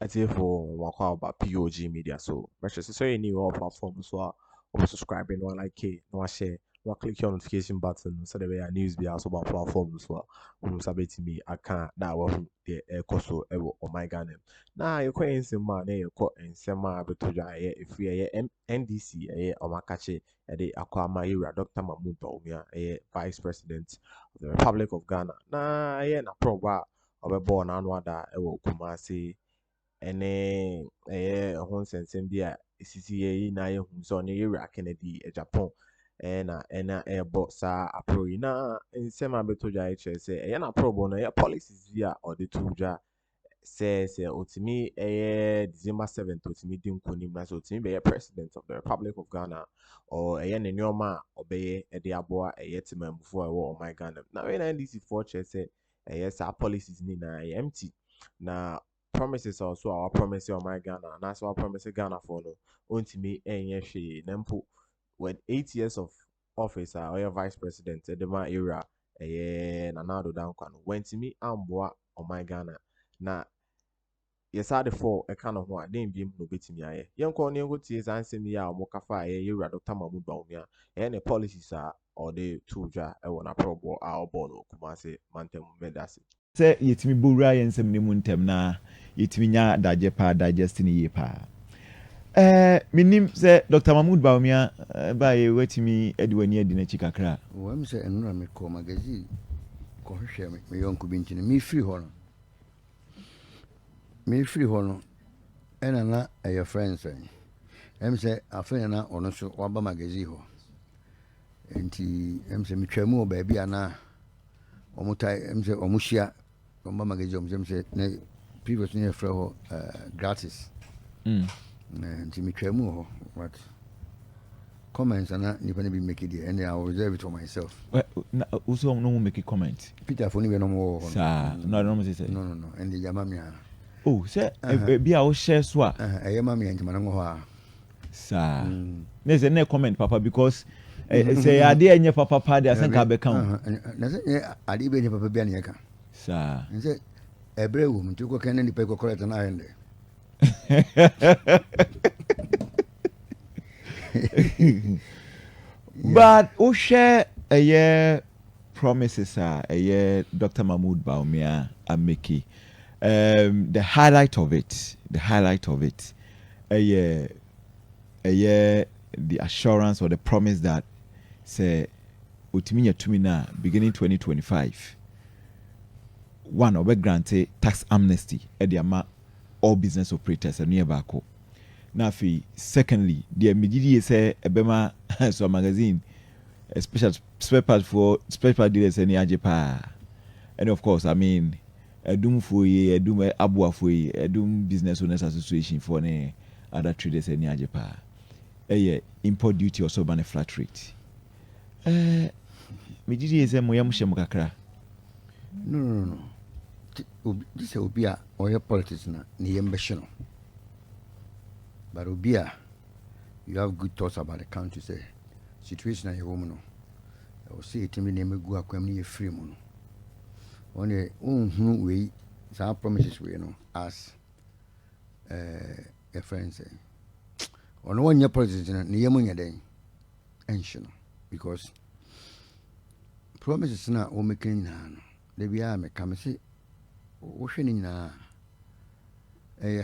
I tell for what about POG Media. So make sure so you new platform so or subscribing one like no share. No click your notification button so that we are news be also about platforms so when sabeti me I can't that one the koso ewo oh my god na you quite insem man you call insema beto ja if we NDC omakache the Akroma Y0ur Dr. Bawumia Vice President of the Republic of Ghana na na pro ba ɔbɛbɔɔ n'ano ada ɛwɔ Kumasi ɛne ɛho nsɛnsɛm bi a esisi yi na yɛhu sɛ ɔne Y0ur Kennedy Japan ɛna ɛrebɔ saa apro yi na nsɛm a bɛtɔ dwa kyerɛ sɛ ɛyɛ n'aprɔbɔ no ɛyɛ policies bi a ɔde to dwa sɛ otumi December 7th otumi di nkonim na sɛ otumi bɛyɛ president of the Republic of Ghana or ɛyɛ ne nneɛma a ɔbɛyɛ ɛde aboa ɛyɛ temamufoɔ a ɛwɔ ɔman Ghana na wei na NDC foɔ kyerɛ sɛ ɛyɛ saa policies nyinaa ɛyɛ empty na promises also our promise ɔman Ghana anaasɛ our promise Ghana for no ɔntumi ɛnyɛ hwee na mpo with 8 years of office a ɔyɛ vice president ɛde ma Y0ur ɛyɛ Nana Addo Dankwa no wɔntumi amboa ɔman Ghana na yɛsa de for ɛka no ho a den biem no betumi ayɛ yɛnkɔ ne yɛnkɔ tie saa nsɛm yi a ɔmo kafa a ɛyɛ Y0ur Dr. Bawumia ɛyɛ ne policies a ɔde to dwa ɛwɔ n'aprɔbɔ a ɔbɔ no Kumasi mantam medase sɛ yɛtumi bowura yɛn nsɛm ne mu ntɛm na yɛtumi nya adagye paa digest ne yie paa menim sɛ Dr. Bawumia baayɛ watumi de w'ani adi n'akyi kakra wɔm sɛ ɛno na mekɔ magazine kɔhwehwɛ me yɔnko bi nti no mefiri hɔ no ɛna na ɛyɛ friends ɛm sɛ afei na ɔno so waba magazine hɔ nti ɛm sɛ metwa mu wɔ baabi a na ɛm sɛ ɔmo hyia ɔmba magazine ɔmo sɛ ne previous ne yɛfrɛ hɔ gratis nti metwa mu wɔ hɔ but comments ana nipa ne bi make it and I will reserve it for myself. Also no make a comment. Peter for no more. No say. No. And the Yamamia. Oh, say be our share swa. Yamami and Manangoa. Sir. There's a comment, Papa, because say I dare any papa party as I become. I did be Papa Bianca. Sir. And say a brave woman took a candy paper correct an iron there. But we share a year promises a year Dr. Bawumia Ameki. The highlight of it, a year the assurance or the promise that say utiminya tumina beginning 2025. One of granted tax amnesty at the amount all business operators and nearby. Now, secondly, the immediate say ebema so magazine, a special special dealers any ajepa, and of course, I mean, a doom for a doom abua for a doom business owners association for any other traders any ajepa, a import duty also ban a flat rate. Immediate say moyam shemukakra. No. This will be a or politics na ni ambition. But Obia, you have good thoughts about the country. Say situation at your woman. I will say it in the name of Guakwamni free mono. Only way some promises we as a friend say. On 1 year politics in the Yemunya day, ancient because promises now o making they be a come say ocean na.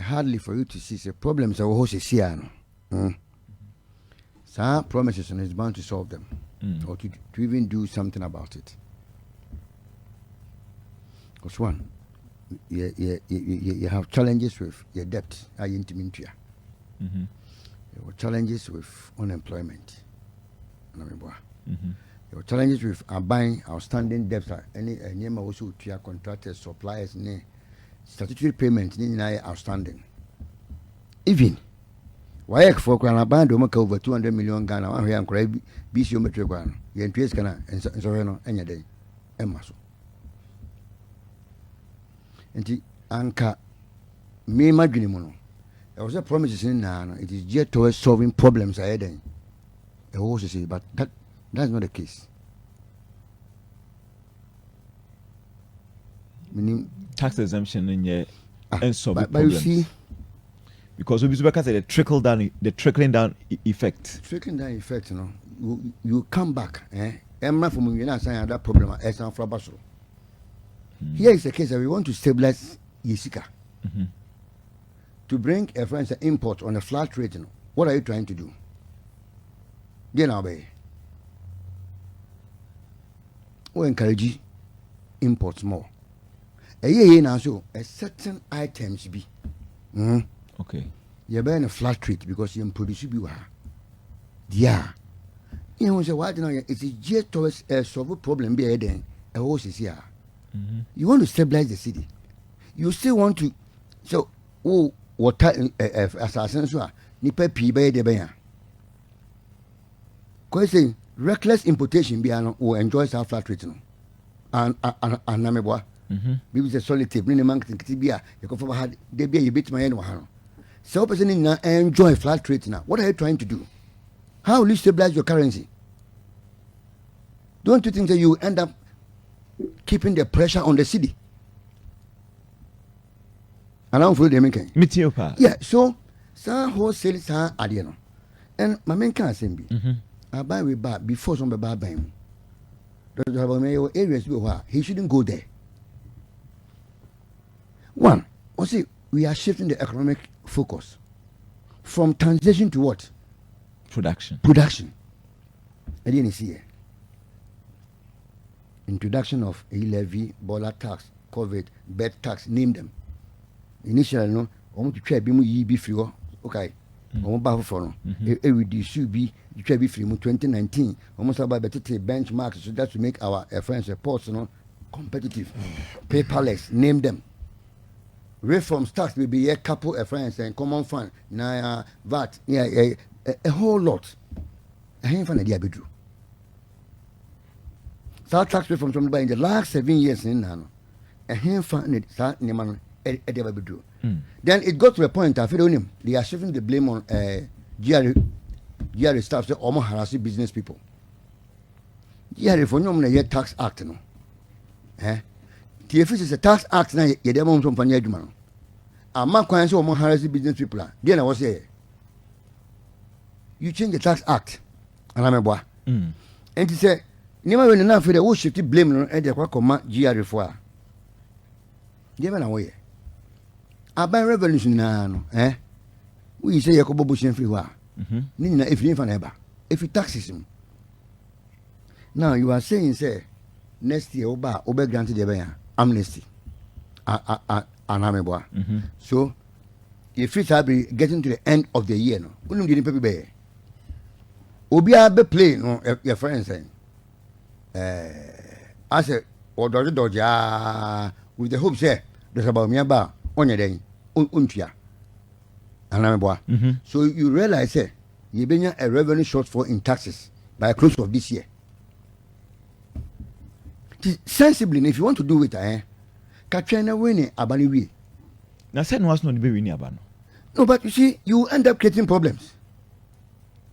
Hardly for you to see the problems of Hosesiano. Some promises and is bound to solve them or to even do something about it. Because one, you have challenges with your debt, you have challenges with unemployment. You have challenges with buying outstanding debts. Any also to your contractors, suppliers, statutory payment in outstanding. Even why for Ghana band over 200 million Ghana one here and cry BC metric one. You entries can and so any day. Emma so. And the anchor me imagine mono. There was a promise in Nana. It is yet towards solving problems ahead. A horse say, but that's not the case. Meaning tax exemption in your but you see, Because we say the trickling down effect. Trickling down effect, you know, you come back, Emma from you saying that problem as an Frabasso. Here is the case that we want to stabilize Yisika. To bring a friend's import on a flat rate. You know, what are you trying to do? Then obey. We encourage imports more. A year now, so a certain items be. Okay. You're buying a flat rate because you produce you are. Yeah. You know, so why do you know it's just towards a solve problem be then a horse is here. You want to stabilize the city. You still want to so what assassins are nipa pee by the bayan. Question reckless importation be will enjoy our flat rate no. And nameboa. Maybe the solid tape, no man can be a you had they be a bit my end. So person enjoy flat rate now. What are you trying to do? How will you stabilize your currency? Don't you think that you end up keeping the pressure on the city? And I'm for the making. Yeah, so wholesale adiano. And my main can't say be. I buy with bar before some bar buy him. Areas where he shouldn't go there. One, we are shifting the economic focus from transition to what? Production. I didn't see it. Introduction of levy, boiler tax, COVID, bed tax, name them. Initially, no, I want to try be free. Okay, I want to for no. Every should be you try be free. 2019, almost about better benchmarks so that to make our friends reports, you know, competitive. Paperless, name them. Reform tax will be a couple of friends and common fund. Now, VAT, a whole lot. I ain't find a diabetes. So tax reform from in the last 7 years in Nano. A hand found it, Neman, a diabetes. Then it got to a point, I feel on him. They are shifting the blame on GRA staff, the almost harassing business people. GRA for no year tax act, no. The office is a tax act now, you don't want from Fanyajman. A man can say almost harassing business people. Then I was here. You change the tax act, and I'm a boy. And he said, never when enough for the whole shift blame on the Aquacoma GRA for. Given away. I buy revolution now, We say Yakobo Bush and free war. Nina, if you ever, if you taxes him. Now you are saying, say, next year, Oba granted the amnesty. Anameboa. So, if it's be getting to the end of the year, no, we don't get paper. Obia be play, no, your friend saying, I said, or Dodger, with the hope, say, there's about me about on your day, untia. Anameboa. So you realize, say, you've been a revenue shortfall in taxes by close of this year. Sensibly, if you want to do it, Katrina winning Abaniwi. Now, said was not the baby near Abano. No, but you see, you end up creating problems.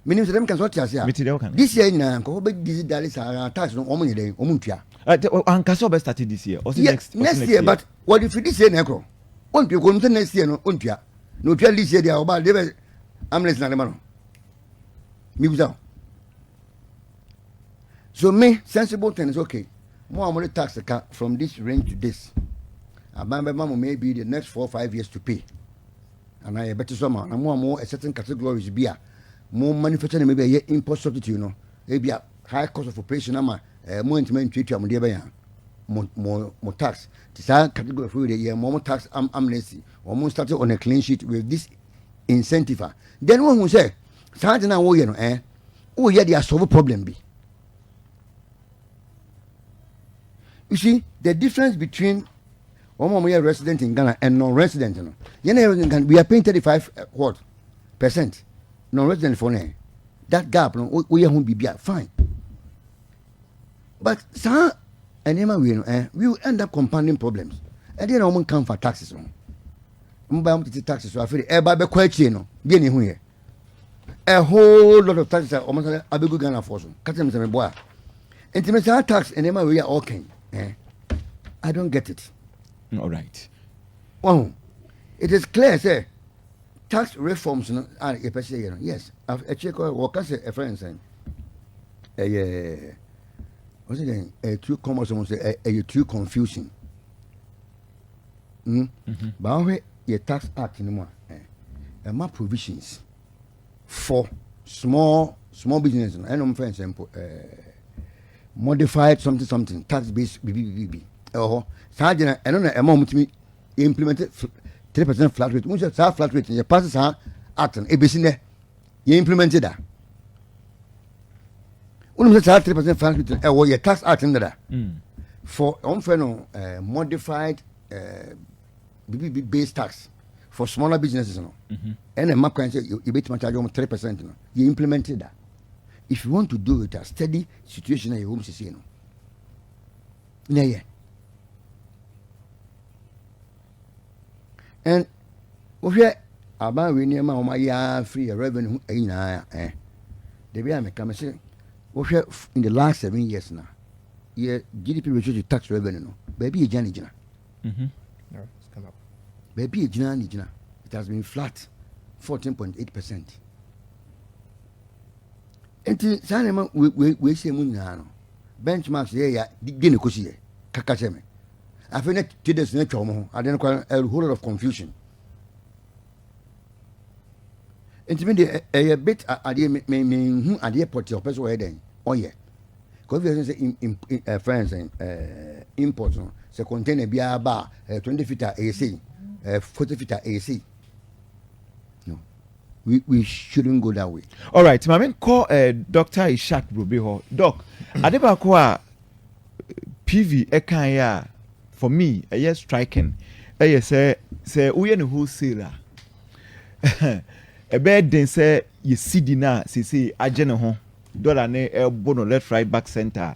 Meaning them can sort as this year now, this is tax on Omuni Day, Omuntia. And Casoba started this year, or next year, but what if this year, Necro? Won't you come to next year, no, Untia? No, tell this year, they are about the amnesty Nalemano. Musa. So, me, sensible thing is okay. More money tax the car from this range to this. A mamma may be the next 4 or 5 years to pay. And I bet you some and more a certain categories beer. More manufacturing maybe a year import substitute, you know. Maybe a high cost of operation, more intimate treat you more tax. This category for the year, more tax amnesty, almost started on a clean sheet with this incentive. Then one will say, Sergeant, oh, yeah, they are solve problem be. You see, the difference between one resident in Ghana and non-resident, you know, we are paying 35% non-resident for now. That gap, we won't be fine. But sir, and we will end up compounding problems. And then we come for taxes. Taxes, so I feel everybody quite here. A whole lot of taxes are almost a big Ghana for some. Catch them, boy. And to tax, and then we are okay. I don't get it. All right. Oh, it is clear, say, tax reforms no are a person you know yes a check what can say a friend saying what's again a too common someone say a too confusing but when your tax act no more more provisions for small business and I'm friends modified something tax based BBB sergeant I don't know amount me implemented 3% flat rate. Once you have flat rate, you pass this act and ABC you implemented that. When you have 3% flat rate, your tax act in there for unfair modified BBB based tax for smaller businesses. And a map can say you bet much charge 3%. You implemented that. If you want to do it a steady situation in your home, you know. Yeah. And we about we near my free revenue the way I come say in the last 7 years now GDP ratio to tax revenue no baby jana No, it's come up. baby jana it has been flat 14.8%. And sanema we say mu no benchmarks ya di ne kosi ye kaka cheme I feel that today's nature I don't know a whole lot of confusion. And to me, a bit idea me idea put your person then. Oh yeah, because we say in France and imports so contain a beer bar 20 feet AC, 40 feet AC. No, we shouldn't go that way. All right, my man call Dr. H0t Rubiho. Doc, adebakwa PV ekanya. For me, a yes striking. A say we are wholesaler. A bed then say you see dinner, see ajeno dollar ne bono left right back center.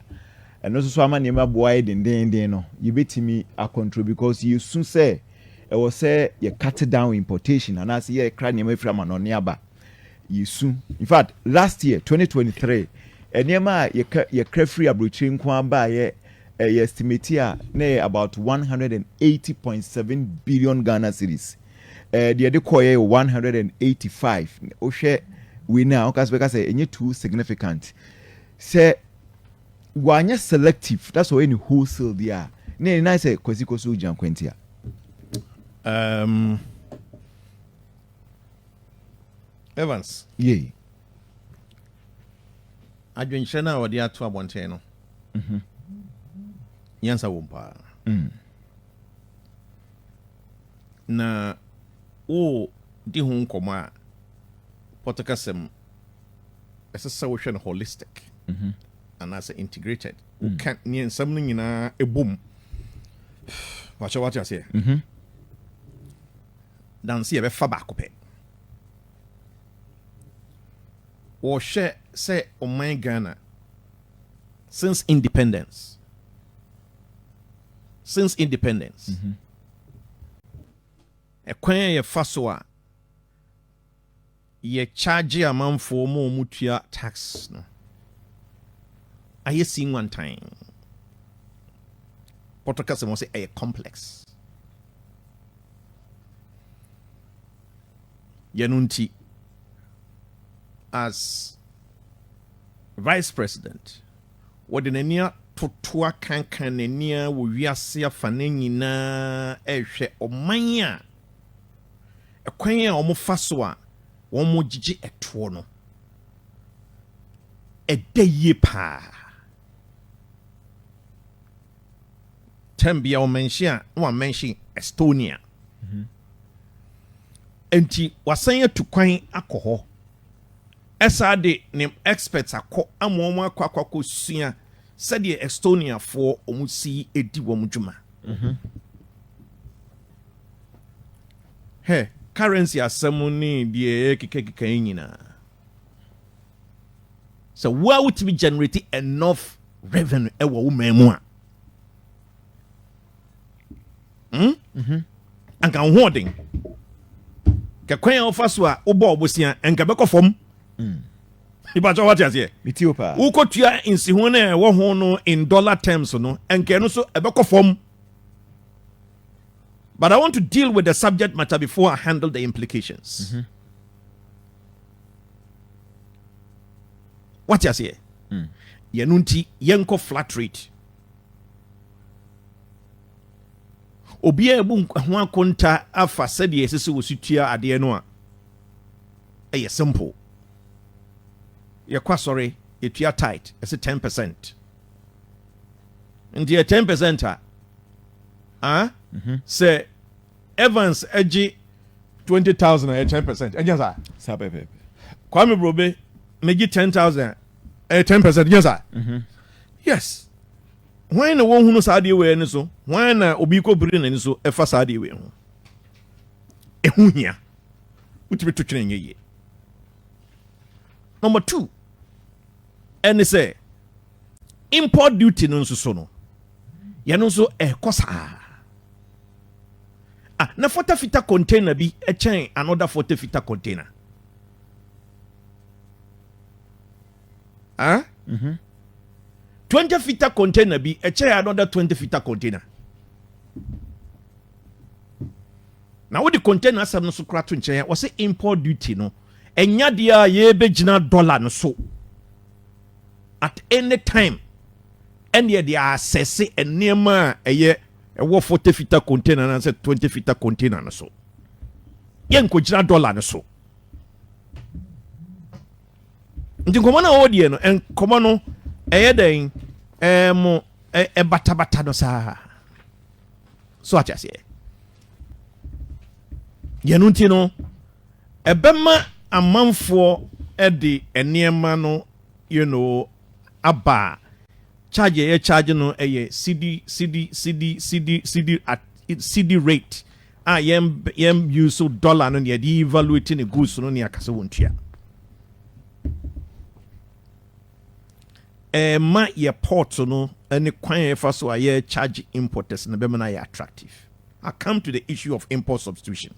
And also so man yema boy den no. You bet me a control because you soon say I was say you cut down importation and I see a cry near from an oniaba. You soon. In fact, last year 2023, and yema you cray free abruchin kwamba ye estimate here about 180.7 billion Ghana cedis. The other coye 185. Oshe we now because say any too significant. Say one selective. That's why any wholesale there. Ne nice kwesiko so jan kwentia. Evans. Yeah. Adwenche na wodi ato abonten no. Yansa wompa. Na o di ho nkoma potakasem esesa wo hwe no holistic. And as integrated. O kan ni ensam no nyina ebom. Wacha what you say. Dan si e be fa ba ko pe. Wo hwe say o man Ghana since independence. A kwan ye faso a ye charge amanfo mo mutua tax no aye sin one time podcast mo say a complex yanunti as vice president what in ania totoa kankan nenia wo wiase afane nyina ehwe omanya ekwan a omofa so a womo gigi eto no edaye pa tambia o mention no mention Estonia enti wasan atu kwan akoho esade nim experts akọ amomo akwa sua said the Estonia for omusi edi womudwuma. Hey, currency asamuni die kekeka nyina. So where would be generate enough revenue ewa umemu a? Anka hoarding. Ka kwan ofa so a obo obosia enka beko fom. Ibacho what you say? Ethiopia. Uko tua insihu na ewo ho no in dollar terms no enke no so ebeko fom. But I want to deal with the subject matter before I handle the implications. What you say? Yanunti yenko flat rate. Obia ebu ho konta afa said yesese wosutua ade no a. Eye simple. Ye kwa sorry, etua tight. It's 10%. And the 10% say Evans edgy 20,000 at 10%. And yes, sir. Kwame Brobe make 10,000 at 10%. Yes, sir. Yes. Why no one who knows how to wear and so? Why na obiko bring and so a facade way? Ehunya. Which be to train ye. Number 2. And they say import duty no so no. Ya no so kosa. Na 40 fita container bi e chain another 40 fita container. 20 fita container bi e chain another 20 fita container. Now what the container asem no so kra to nchen was say import duty no. Enya dia ye begina dollar no so. At any time and ye they are assessing and near a year a 40 fita container and said 20 fita container and so. Yen kujina dollar and so. Ntinkomana odie no en komano eden mo bata no sa. So acha se. Yenunti no ebema amanfo edi eniema no you know aba charge no CD at CD rate yem use so dollar no ne dey evaluating the goods no ne akase wontua ma ye port no any kwan efa so aye charge importers na be na ye attractive. I come to the issue of import substitution.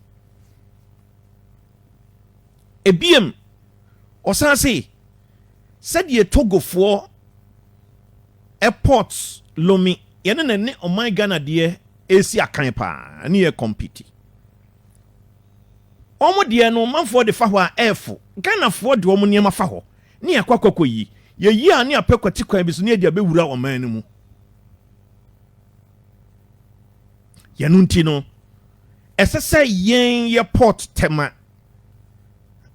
Ebiem osan say said ye Togo for airports lomi yene ne o my Ghana de esi akan pa ani ye compete omo de no manfo de fa ho a airfo Ghana fo de omo niam fa ho ne yakwakwakọ yi ye yi ani apekwati kwan bi so ne de abewura o man no mu yanunti no esese yen ye port tema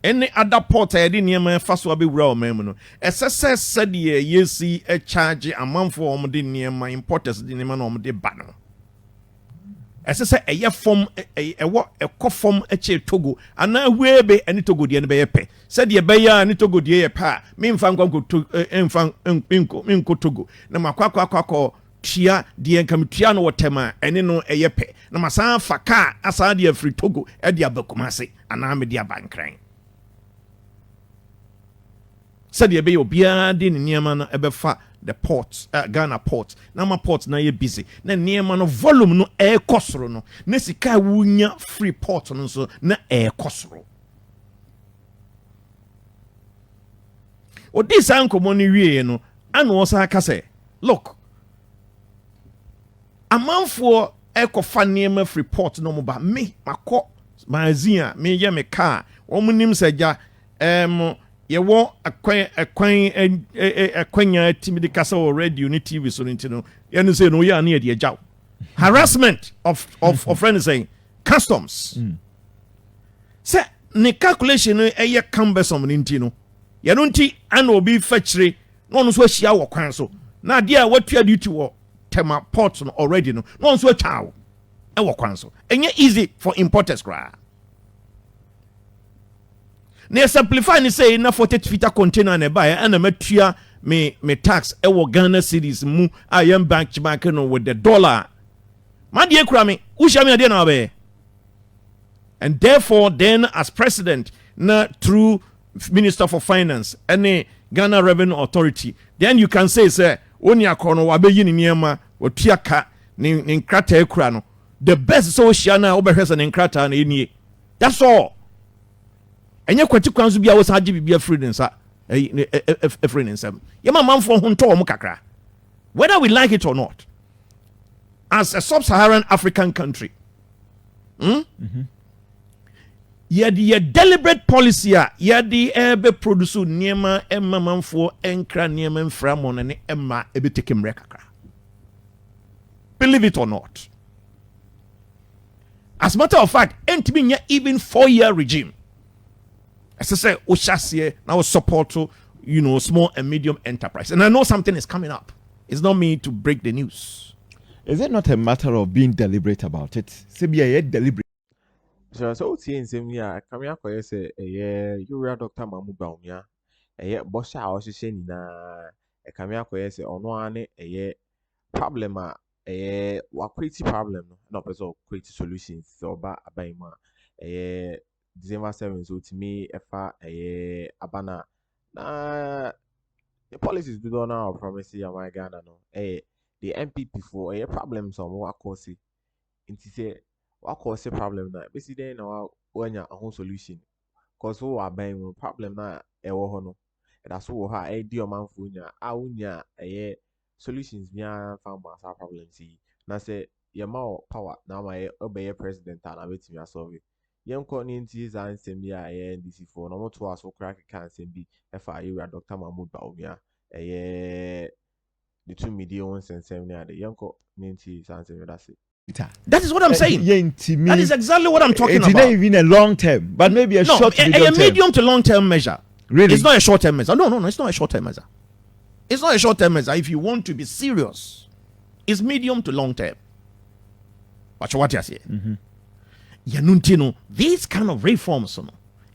any other port I didn't hear my first will be real memono. SSS said ye see a charge a month for near my importers the name of the banner. SSS a year from a cough from H0t Togo, and now we be any Togo the NBP. Said ye bay and Togo the pa, mean fan go to Inco Togo. Namakwa Tia the Encamitiano or Tema, and no a yepe. Namasa Faka, Asadia free Togo, Edia Bokumasi, and Amedia Bankrank. Said ye be obia de niema no ebefa the ports Ghana ports na ma ports na ye busy na niema no volume no e kosoro no na sika wunya free port no so na e kosoro o this ankomo ni wie no ana wo sa aka say look amanfo e kofa niema free port no mo ba me makọ magazine me ye me car wo munim sagya ye wo akwanya timidi kasa already unity TV so ntino ye no say no ya na ye de agyaw harassment of friends saying customs say ne calculation no ye cumbersome ntino ye no nti ana obi fachire no no so ahia wo kwan so na de a watua duty wo tema port no already no so atwa e wo kwan so enye easy for importers cry. Ne simplify ni say na 40 fita container na buy and matua me tax e wo Ghana cedis mu I am bank no with the dollar. Ma die kura me usha me ade na be. And therefore then as president na through Minister for Finance any Ghana Revenue Authority then you can say oni akono wa be yi ni niema watua ka ni nkrata e kura no the best so shia na obehwesa ni nkrata na enie. That's all. Enye kwati kwanzu bia wo sa agi bibia free nsa free nsa yema manfo ho nto mo kakra whether we like it or not as a sub-Saharan African country Yɛde deliberate policy a yɛde ɛbɛ produce nneɛma ɛma manfoɔ ɛnkra nneɛma mfra mo ne ɛma ɛbɛ take mmerɛ kakra. Believe it or not. As a matter of fact, ɛntumi nyɛ even 4-year regime. As I say, Oshasiye now support to small and medium enterprise. And I know something is coming up. It's not me to break the news. Is it not a matter of being deliberate about it? Say deliberate. So in same year, come here for say Y0ur Dr. Mahama Bawumia. Bosha also say na come here for say ono ane problem wa create problem no person create solutions so ba abaima December 7 so to me efa abana na the policies do not now promise ya my Ghana no the MPP for problems on what cause it say what cause problem na basi then na wanya a whole solution cause wo aban problem na ewo ho no that's so ha di omanfo nya a unya solutions bia found ma sa problems yi na say yema power na ma obey president na betimi solve yenko ni nti za nsem ya NDC for no moto aso crack can nsem bi efa Y0ur Dr. Mahama Bawumia the 2 million nsem na de yenko ni nti za nsem that's it. That is what I'm saying. That is exactly what I'm talking about. It's not even a long term, but maybe a short a medium to long term measure. Really? It's not a short term measure. No, it's not a short term measure. It's not a short term measure. If you want to be serious, it's medium to long term. Watch what you say. These kind of reforms,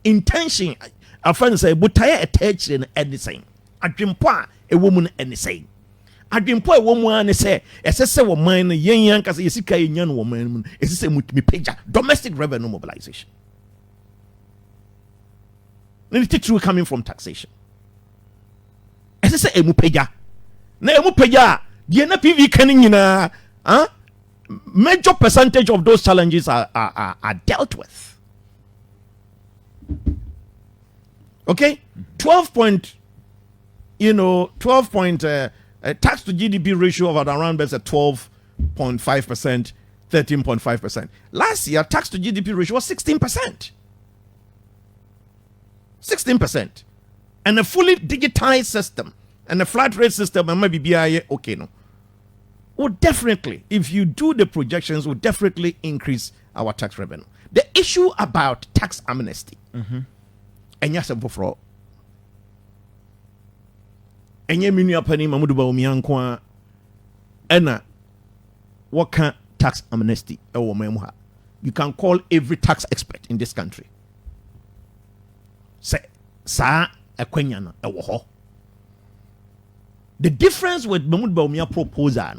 intention, our friends say, but I attach in anything. I dream a woman anything. I dream a woman say, as I say, woman, young, because you see, young woman, it's a domestic revenue mobilization. Then the true coming from taxation. As I say, a mupeja. Na mupeja, the NPV canning major percentage of those challenges are dealt with. Okay? 12 point tax to GDP ratio of around 12.5%, 13.5%. Last year, tax to GDP ratio was 16%. 16%. And a fully digitized system and a flat rate system, and maybe BIA, okay, no. Would definitely, if you do the projections, would definitely increase our tax revenue. The issue about tax amnesty, and yes, for and ye mini apani Mahama Bawumia nkwa ena what can tax amnesty you can call every tax expert in this country say sa akwanya no ewo ho. The difference with Mahama Bawumia proposal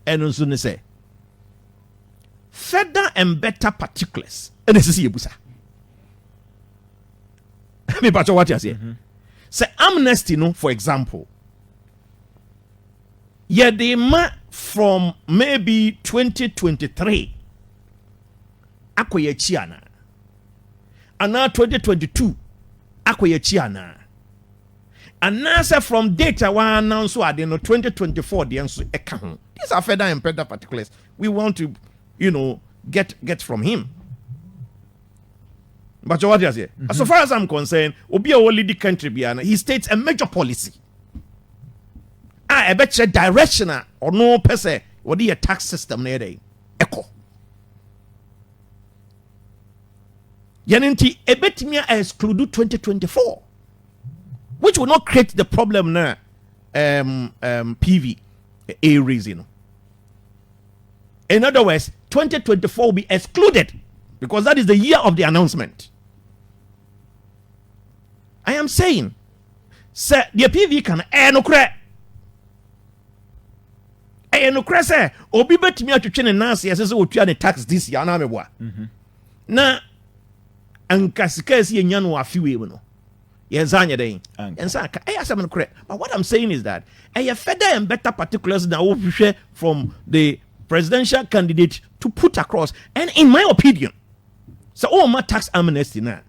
and also ne say further and better particulars and this is yebusa me pacho what you say. Say amnesty, no, for example, they from maybe 2023, akoye chiana, and now 2022, akoye chiana, and now say from data one now so 2024 the answer account. These are further and better particulars we want to, get from him. But what you say? So far as I'm concerned, Obi a lead the country biana, he states a major policy. I bet you directional or no per se, what the tax system near day. Echo. Yanenti ebetimia exclude 2024, which will not create the problem now. PV a reason. In other words, 2024 will be excluded because that is the year of the announcement. I am saying, sir, the PV can no cre. No cre say obi betimi atwetwe ne nanse yese otua ne tax this year na meboa. Na ankasika esi enya no afiwe mu no. Yenzanya den. Ensa ka asem no cre. But what I'm saying is that further and better particulars that we share from the presidential candidate to put across, and in my opinion, so my tax amnesty now.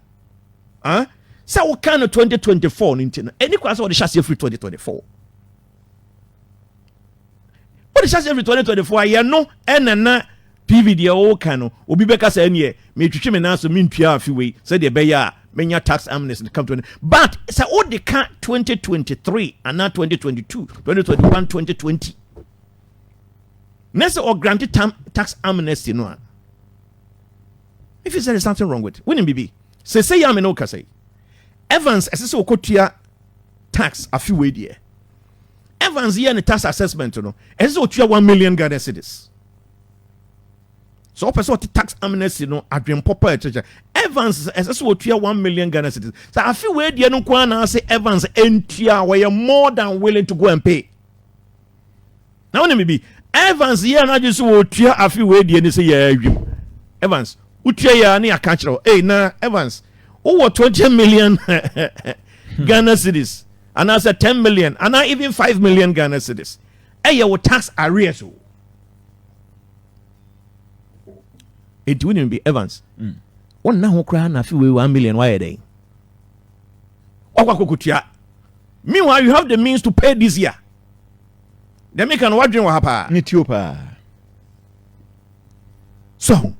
So what kind of 2024 Nintendo? Any question what the chassis free 2024? What the chassis free 2024? You know, and PV dia o kano obi beka say ene me twetwe me na so me ntua afi we say de be ya menya tax amnesty come to but say all the can 2023 and now 2022 2021 2020 next or granted tax amnesty no if you say there's something wrong with it wouldn't be say ya me no ka say Evans ese okotua tax afi we die Evans here the tax assessment no ese otua 1 million Ghana cedis. So person tax amnesty no adwen proper church Evans as what 1 million Ghana cedis. So I feel where the no kwa na say Evans entia we are more than willing to go and pay. Now let me be Evans here na just what tua I feel where the say yeah Evans utia ya ni aka kiro hey na Evans over 20 million Ghana cedis and I said 10 million and I even 5 million Ghana cedis. Hey your tax arrears. It wouldn't be Evans. One now cry na fi we 1 million why day. Meanwhile, you have the means to pay this year. Then make an wondering what happened. So,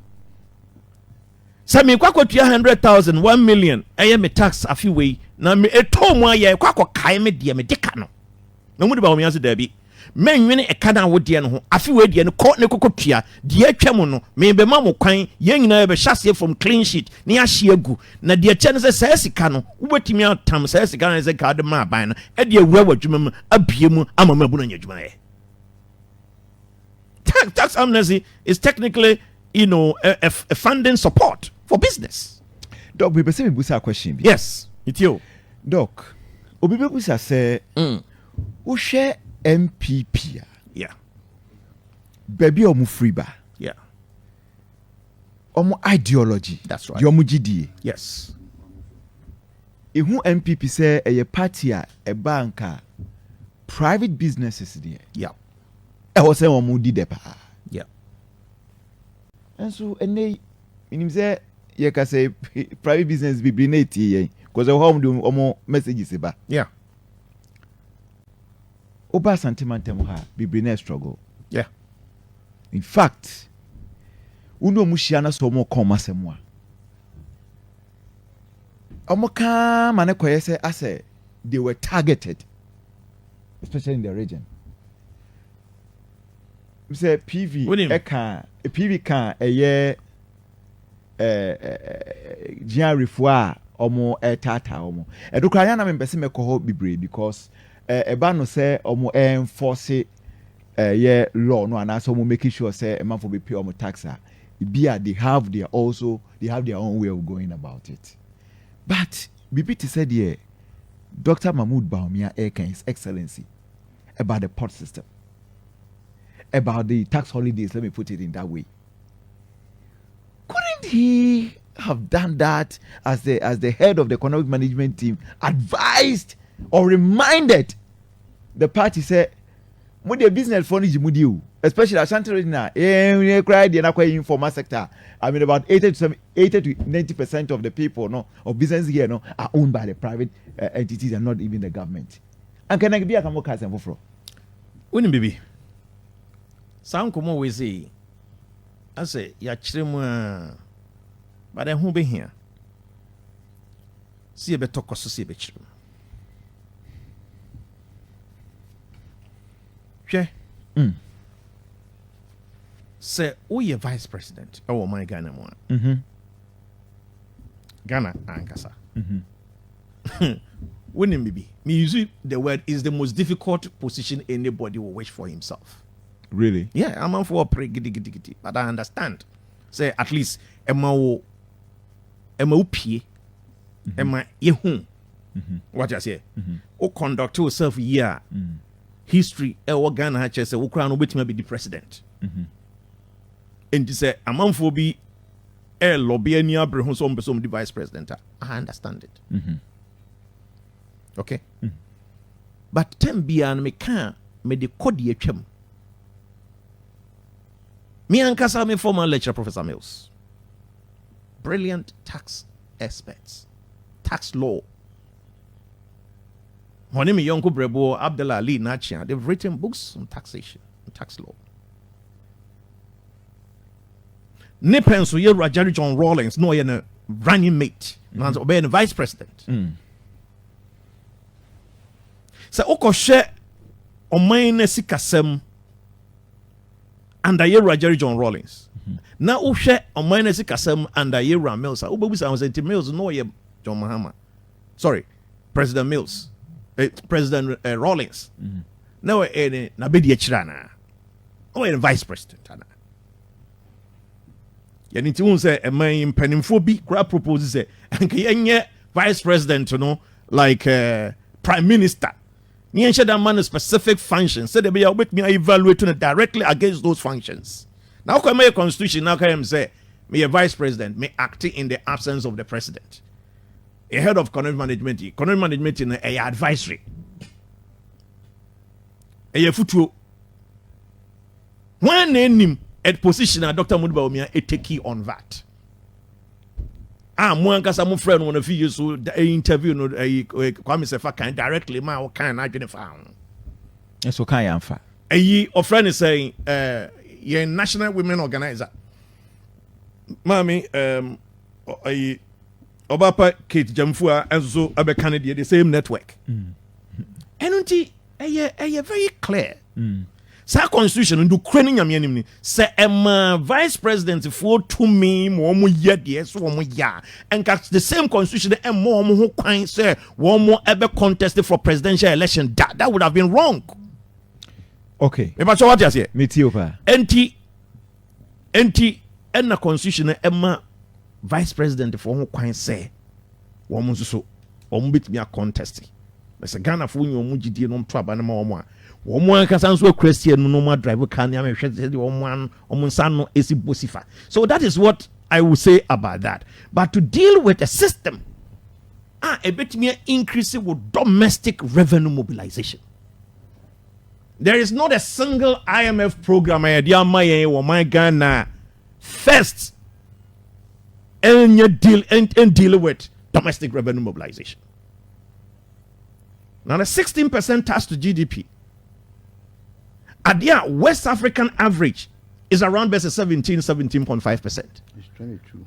me kwako 100,000, 1 million. I am a tax a few way. Na me a tom why ya kwako kai me dia me dekano. No mu de ba o mi ase da bi. Men wene e kana wo de no ho afi we de no ko ne kokotua de atwa no me be ma mo kwan ye nyina be hyase from clean sheet ne ahye agu na de ache ne se sika no wobetimi atam se sika ne se ka de ma ban no e de awura wadwuma mu abie mu amama bu no nyadwuma ye tax amnesty is technically a funding support for business. Doc, we be say we busa question bi. Yes, it you. Doc, obi be busa say wo share MPP. Yeah. Baby omu free ba. Yeah. Omu ideology. That's right. Yomu GDA. Yes. Ihu MPP say a party a banker private businesses there. Yeah. E ho say omu di depa. Yeah. And so ene minim say ye ka say private business be na tie because how do omu messages ba. Yeah. Oba sentimentum ha bibrine struggle. Yeah. In fact, uno mushiana so mo koma semwa. Omoka mane koyese ase they were targeted, especially in the region. We say PV PV can a year Jiarifua omo tata omo. Edukaya na membese me koho bibre because eba no say omo enforce law no and also making sure say a man for be pay omo taxa. They have their own way of going about it. But BPT said yeah, Dr. Mahmoud Bawumia His Excellency about the port system, about the tax holidays, let me put it in that way. Couldn't he have done that as the head of the economic management team, advised or reminded the party say the business for you, especially Ashanti region now, cried the informal sector. I mean about 80 to 90% of the people of business here are owned by the private entities and not even the government. And can I be a kamokas and for wouldn't be sound come always say I say ya chiremu but then who be here see a better cost see a bit say we vice president oh my Ghana mo Ghana ankasa wouldn't be me use the word is the most difficult position anybody will wish for himself. Really? Yeah, I'm on for a pre giddy, but I understand. Say at least Emma P Emma Yehu. What you say? O conduct yourself here. History Ghana has said Ukraine will be the president. And to say a man for be a lobby any other some the vice president. I understand it. Okay? But 10 and me can me the code ye chem. Me and Kasa, me former lecturer, Professor Mills. Brilliant tax experts. Tax law. Honemi Yonko Brebo, Abdullah Ali Nachia, they've written books on taxation, on tax law. ne penso Y0ur Jerry John Rawlings no yɛ no running mate na ɔbɛyɛ no vice president sɛ wokɔhwɛ ɔman no sikasɛm under Y0ur Jerry John Rawlings na wohwɛ ɔman no sikasɛm under Y0ur Mills a wobɛbusa sɛ nti Mills no ɔyɛ John Mahama sorry President Mills President Rawlings na ɔyɛ na bɛdi akyirɛ anaa ɔyɛ vice president anaa yɛne nti wohu sɛ ɛman mpanimfoɔ bi koraa propose sɛ anka yɛnyɛ vice president no like prime minister ne yɛnhyɛ da ma no specific functions sɛdeɛ bɛyɛ wobɛtumi evaluate no directly against those functions na wokɔ ɛma yɛ constitution na wokayɛm sɛ meyɛ vice president may act in the absence of the president a head of economic management no ɛyɛ advisory ɛyɛ futuo wɔn na anim at position a Dr. Bawumia take on that. Mo ankasa mo friend one of you so interview no Kwame Sefa kan directly ma o kan na adwene fa ho. Eso kan ya mfa. O friend is saying your national women organizer. Mami Obapa Kate Jamfua enso abeka ne the same network. Enunti very clear. Sa constitution do krani nyame anim ni se vice president for to me mo ye de so mo ya and the same constitution mo ho kwan say wo mo ebe contest for presidential election that would have been wrong. Okay, me ba so what you say me ti opa enti na constitution vice president for ho kwan say wo mo so wo mo bitimi a contest na se Ghana fo nyi wo mo gidie no to aba na ma wo mo a woman kasa nso Christian no ma drive car na me hwɛ woman nsa no esi bosifa. So that is what I will say about that. But to deal with a system a bit more increase with domestic revenue mobilization. There is not a single IMF program idea my woman Ghana first and deal with domestic revenue mobilization. Now the 16% tax to GDP. At the West African average is around 17.5%. It's 22.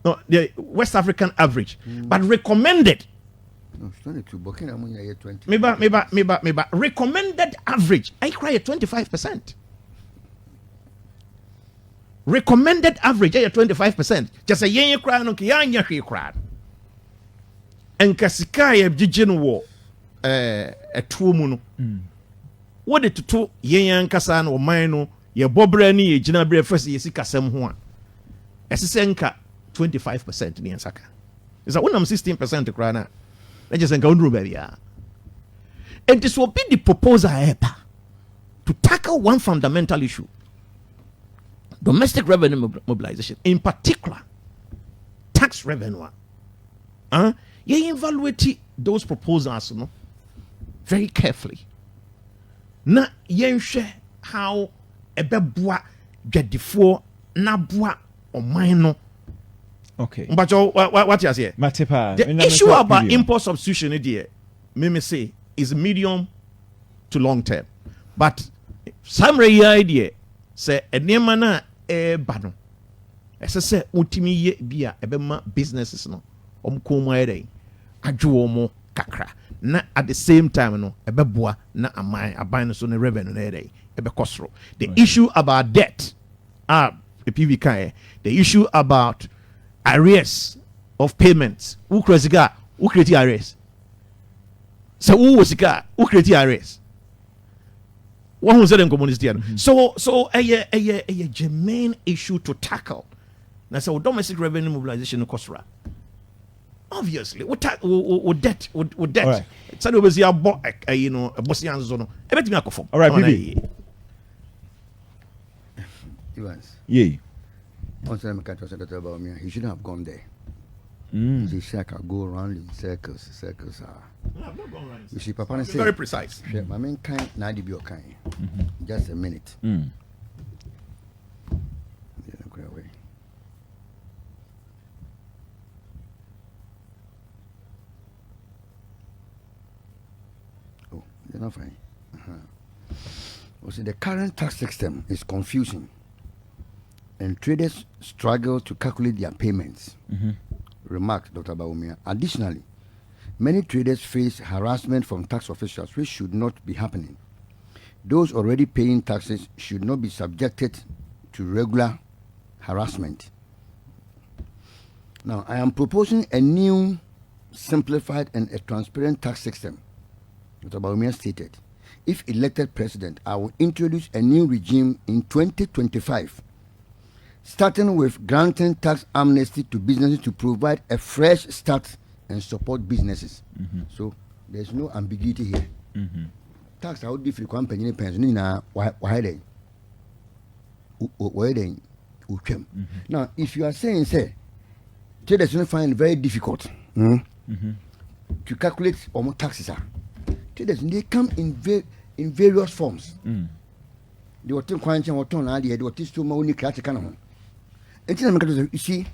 No, the West African average, but recommended. No, it's 22. Burkina Faso 20. Meba. Recommended average. I cry at 25%. Recommended average at 25%. Just a yen cry no kiyanya cry. And kasika jijin wo a tuomuno. What did to yen kasan or mine ye bobrani ye jinabre first ye sikasem ho a esesenka 25% ni ensaka is that when I'm 16% cry na let just enka undru baby ya. And this will be the proposal to tackle one fundamental issue, domestic revenue mobilization, in particular tax revenue. You evaluate those proposals no, very carefully. Na yenhwe how ebeboa dwadifo na boa oman no. Okay. But what you say? The issue about import substitution here, me say, is medium to long term. But some idea say enema na bano. Say ultimi ye bia ebema businesses no. Omko ere adwo mo kakra. Na at the same time no ebeboa na aban no so ne revenue na ere ebekosro. The issue about debt the PV the issue about arrears of payments. Who create arrears? So who was who create arrears? One who said in community. So a germane issue to tackle. Now so domestic revenue mobilization cost. Obviously, with debt. Right. So there was a Bosnian zone. Everything Akuffo. All right, baby. Evans. Yeah. Once I'm a secretary about me, he shouldn't have gone there. He said I go around in circles. No, I'm not going around. You see, Papa say Very precise. my main kind, not the kind. Just a minute. Go away. Oh, you're not fine. Well, see, the current tax system is confusing and traders struggle to calculate their payments. Remarked Dr. Bawumia. Additionally, many traders face harassment from tax officials, which should not be happening. Those already paying taxes should not be subjected to regular harassment. Now, I am proposing a new, simplified, and a transparent tax system. Dr. Bawumia stated, if elected president, I will introduce a new regime in 2025, starting with granting tax amnesty to businesses to provide a fresh start and support businesses. So there's no ambiguity here. Tax out different company pension na why now if you are saying say traders will find it very difficult to calculate almost taxes traders they come in various forms. They were telling what on idea they were teaching money kind you see,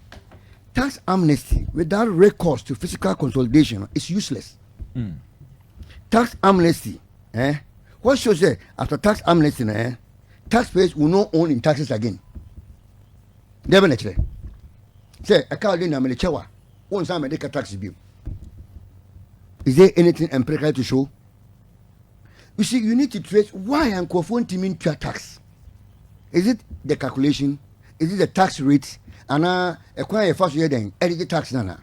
tax amnesty without recourse to fiscal consolidation is useless. Tax amnesty, what shows say after tax amnesty, taxpayers will not own in taxes again. Definitely. Say a car in America, one time I take a tax bill. Is there anything empirical to show? You see, you need to trace why Akuffo mean to tax. Is it the calculation? Is it the tax rate? And acquire a first year then, edit tax nana.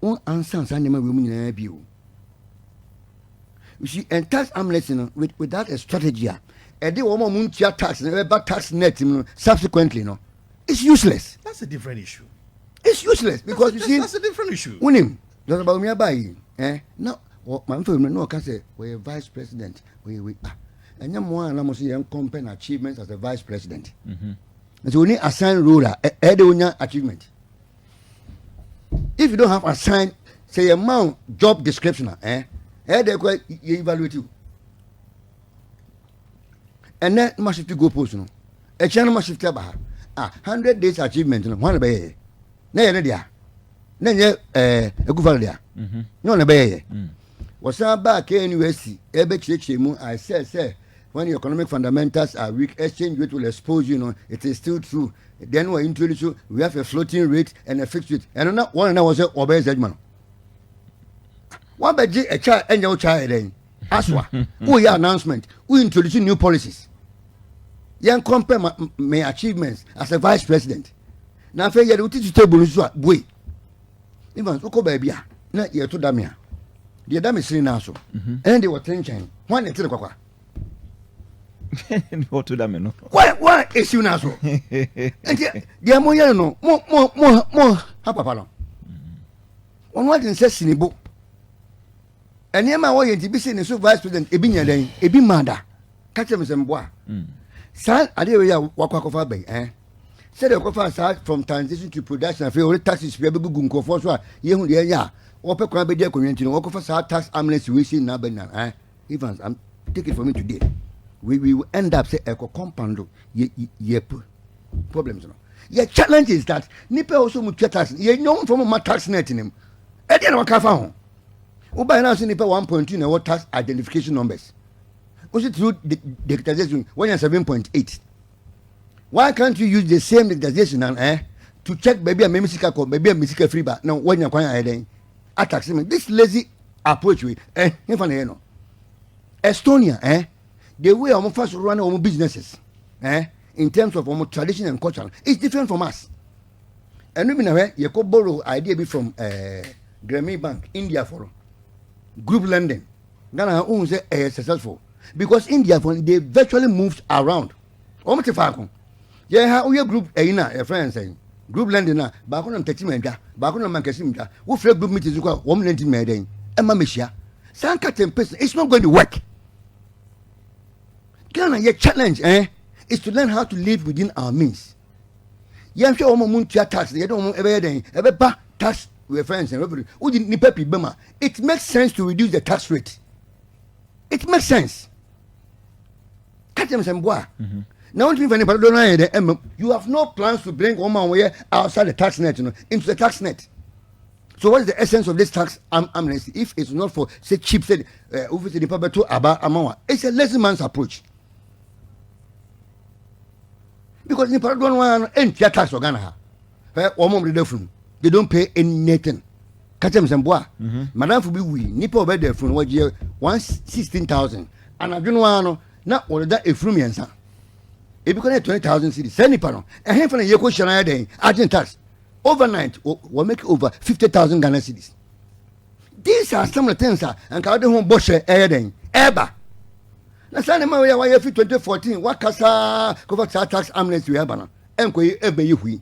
One answer and women in a view. You see, and tax amnesty without a strategy, a day woman moon tax and back tax net subsequently, no. It's useless. That's a different issue. It's useless because you see, that's a different issue. Winning, that's about me by no, my family no can say we're vice president. We and you're more and I'm compare achievements as a vice president. And so we need assigned ruler, achievement. If you don't have assigned, say amount job description, they you evaluate you. And then must have to go post, no. A channel must have to 100 days achievement, no one by there. Then a good value. No, a bay. Was back NUSC, I said, when your economic fundamentals are weak, exchange rate will expose you know it is still true. Then we introduce you, we have a floating rate and a fixed rate. And not one was a obey judgment. One by a child and your child then. Aswa, we announcement, we introduce new policies. Young compare my achievements as a vice president. Now, if you teach table, we even so, baby, not yet to Damia. The Adam is now so, and they were thinking, one into the quack. What to them, no? Why is you now so? And yet, the Amoya no more, Hapapalo. On what in says in a book. And near my way to be seen as vice president, Ebinia Day, Ebi Mada, catch them some bois. Sir, I did Wakakofa Bay, Said the Kofa start from transition to production of all taxes, Gunko for ya, Open Crabby community, Wakafa tax amnesty, we see Nabana, Evans, take it for me today. We will end up say eco compound problems. Your challenge is that Nipe also much tax. You know from my tax net in him. I didn't know what I by now see Nipe 1.2 and what tax identification numbers. Was it through digitization 7.8? Why can't you use the same digitization and to check maybe a Mimisica code, maybe a Misica free bar? No, when you're quite a tax this lazy approach with Estonia, the way our first run our businesses, in terms of our tradition and culture, is different from us. And we know you could borrow idea be from Grammy Bank, India for group lending. Ghana owns successful because India they virtually moved around. Almost a falcon. Yeah, how we group a friend saying group lending now. Back on Tetimenda, back on Mancasimda, who fled group meetings to one lending meeting, and Mamishia. Sanka 10%, it's not going to work. Ghana, your challenge, is to learn how to live within our means. Yam sure moon tax, they don't ever tax with friends and revenue. It makes sense to reduce the tax rate. It makes sense. Catch them some bois. Now, you have no plans to bring woman way outside the tax net, into the tax net. So, what is the essence of this tax amnesty? If it's not for, say, cheap, said, it's a lazy man's approach. because in Paradon one and tax or Ghana. Almost the they don't pay anything. Catch them some boy. Madam for be we nipple bed there from what year 116,000. And I don't know not all that a frumian. If you connect 20,000 cities, send it. And here from a year question I day, Argent tax overnight will make over 50,000 Ghana cities. These are some of the things and Cardi home bush air ever. Na sane ma we 2014 wakasa cover tax amnesty we have na enkoyi ebe yehui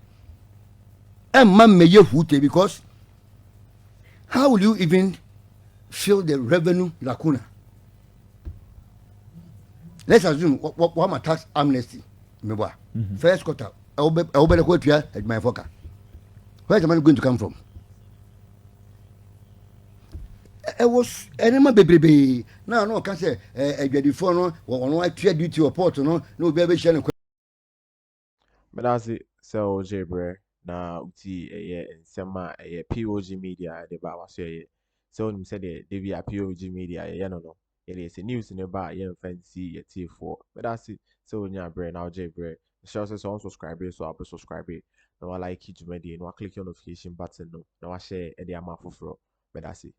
emma me yehu because how will you even fill the revenue lacuna? Let's assume what my tax amnesty me boy first quarter I will be the tua at my foka. Where's the money going to come from? I was enema baby now no can say the phone no I trade duty report no baby share. But that's it. So J-Bre na uti nsema POG Media de ba waso so nim said they be a POG Media no it is a news in about fancy T4. But that's it. So nya bre now J-Bre share us on subscribe so I'll subscribe no like it media no click on notification button no I share the amount for but that's it.